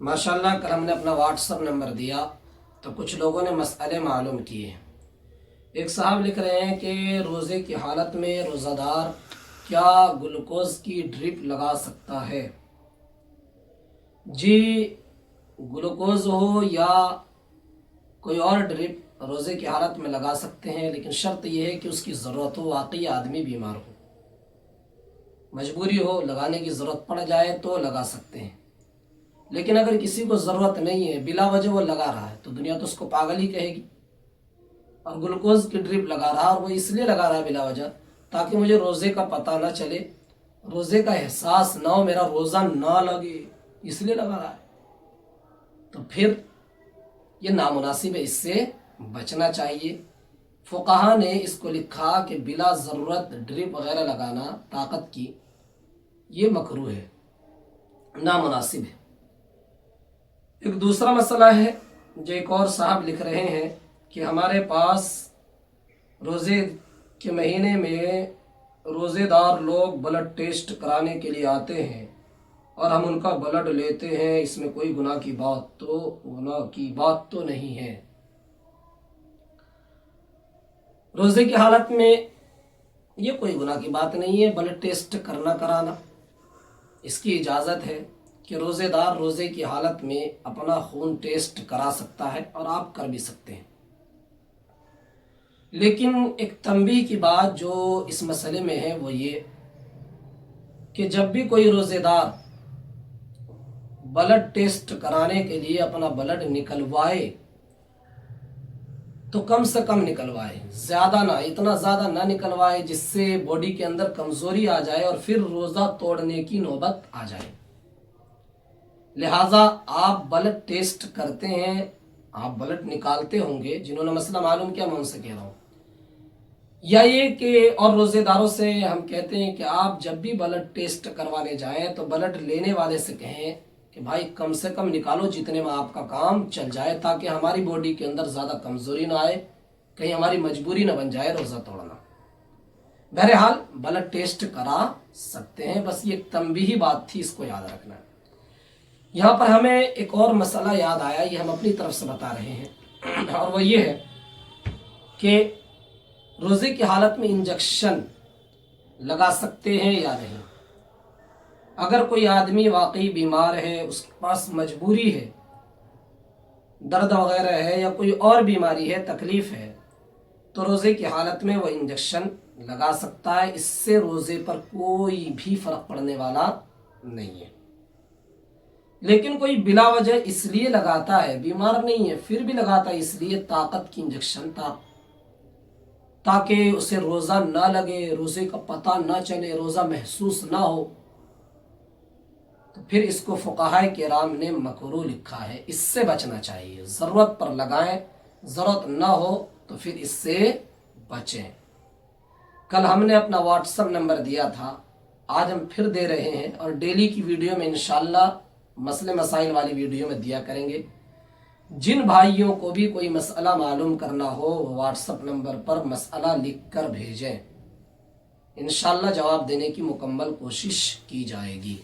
माशाल्लाह कल हमने अपना व्हाट्सअप नंबर दिया तो कुछ लोगों ने मसले मालूम किए। एक साहब लिख रहे हैं कि रोज़े की हालत में रोज़ादार क्या ग्लूकोज़ की ड्रिप लगा सकता है। जी, ग्लूकोज़ हो या कोई और ड्रिप रोज़े की हालत में लगा सकते हैं, लेकिन शर्त यह है कि उसकी ज़रूरत हो, वाकई आदमी बीमार हो, मजबूरी हो, लगाने की ज़रूरत पड़ जाए तो लगा सकते हैं। लेकिन अगर किसी को ज़रूरत नहीं है, बिला वजह वो लगा रहा है, तो दुनिया तो उसको पागल ही कहेगी। और ग्लूकोज़ की ड्रिप लगा रहा और वो इसलिए लगा रहा है बिला वजह, ताकि मुझे रोज़े का पता ना चले, रोज़े का एहसास ना हो, मेरा रोज़ा ना लगे, इसलिए लगा रहा है। तो फिर ये नामुनासिब है, इससे बचना चाहिए। फुक़हा ने इसको लिखा कि बिला ज़रूरत ड्रिप वगैरह लगाना ताकत की, ये मकरूह है, नामुनासिब है। एक दूसरा मसला है जो एक और साहब लिख रहे हैं कि हमारे पास रोज़े के महीने में रोज़ेदार लोग ब्लड टेस्ट कराने के लिए आते हैं और हम उनका ब्लड लेते हैं, इसमें कोई गुनाह की बात तो नहीं है। रोज़े की हालत में ये कोई गुनाह की बात नहीं है, ब्लड टेस्ट करना कराना, इसकी इजाज़त है कि रोज़ेदार रोज़े की हालत में अपना खून टेस्ट करा सकता है और आप कर भी सकते हैं। लेकिन एक तंबीह की बात जो इस मसले में है वो ये कि जब भी कोई रोज़ेदार ब्लड टेस्ट कराने के लिए अपना ब्लड निकलवाए तो कम से कम निकलवाए, ज़्यादा ना, इतना ज़्यादा ना निकलवाए जिससे बॉडी के अंदर कमज़ोरी आ जाए और फिर रोज़ा तोड़ने की नौबत आ जाए। लिहाजा आप ब्लड टेस्ट करते हैं, आप ब्लड निकालते होंगे, जिन्होंने मसला मालूम किया मैं उनसे कह रहा हूँ, या ये कि और रोज़ेदारों से हम कहते हैं कि आप जब भी ब्लड टेस्ट करवाने जाएं तो ब्लड लेने वाले से कहें कि भाई कम से कम निकालो जितने में आपका काम चल जाए, ताकि हमारी बॉडी के अंदर ज़्यादा कमज़ोरी ना आए, कहीं हमारी मजबूरी ना बन जाए रोज़ा तोड़ना। बहरहाल ब्लड टेस्ट करा सकते हैं, बस ये तंबीही बात थी, इसको याद रखना है। यहाँ पर हमें एक और मसला याद आया, ये हम अपनी तरफ से बता रहे हैं, और वो ये है कि रोज़े की हालत में इंजेक्शन लगा सकते हैं या नहीं। अगर कोई आदमी वाकई बीमार है, उसके पास मजबूरी है, दर्द वगैरह है या कोई और बीमारी है, तकलीफ़ है, तो रोज़े की हालत में वो इंजेक्शन लगा सकता है, इससे रोज़े पर कोई भी फ़र्क पड़ने वाला नहीं है। लेकिन कोई बिला वजह इसलिए लगाता है, बीमार नहीं है फिर भी लगाता है, इसलिए ताकत की इंजेक्शन ताकि उसे रोज़ा ना लगे, रोज़े का पता ना चले, रोज़ा महसूस ना हो, तो फिर इसको फुक़हाए किराम ने मकरूह लिखा है, इससे बचना चाहिए। ज़रूरत पर लगाएं, ज़रूरत ना हो तो फिर इससे बचें। कल हमने अपना व्हाट्सअप नंबर दिया था, आज हम फिर दे रहे हैं, और डेली की वीडियो में इंशाअल्लाह मसले मसाइल वाली वीडियो में दिया करेंगे। जिन भाइयों को भी कोई मसला मालूम करना हो व्हाट्सअप नंबर पर मसला लिख कर भेजें, इंशाअल्लाह जवाब देने की मुकम्मल कोशिश की जाएगी।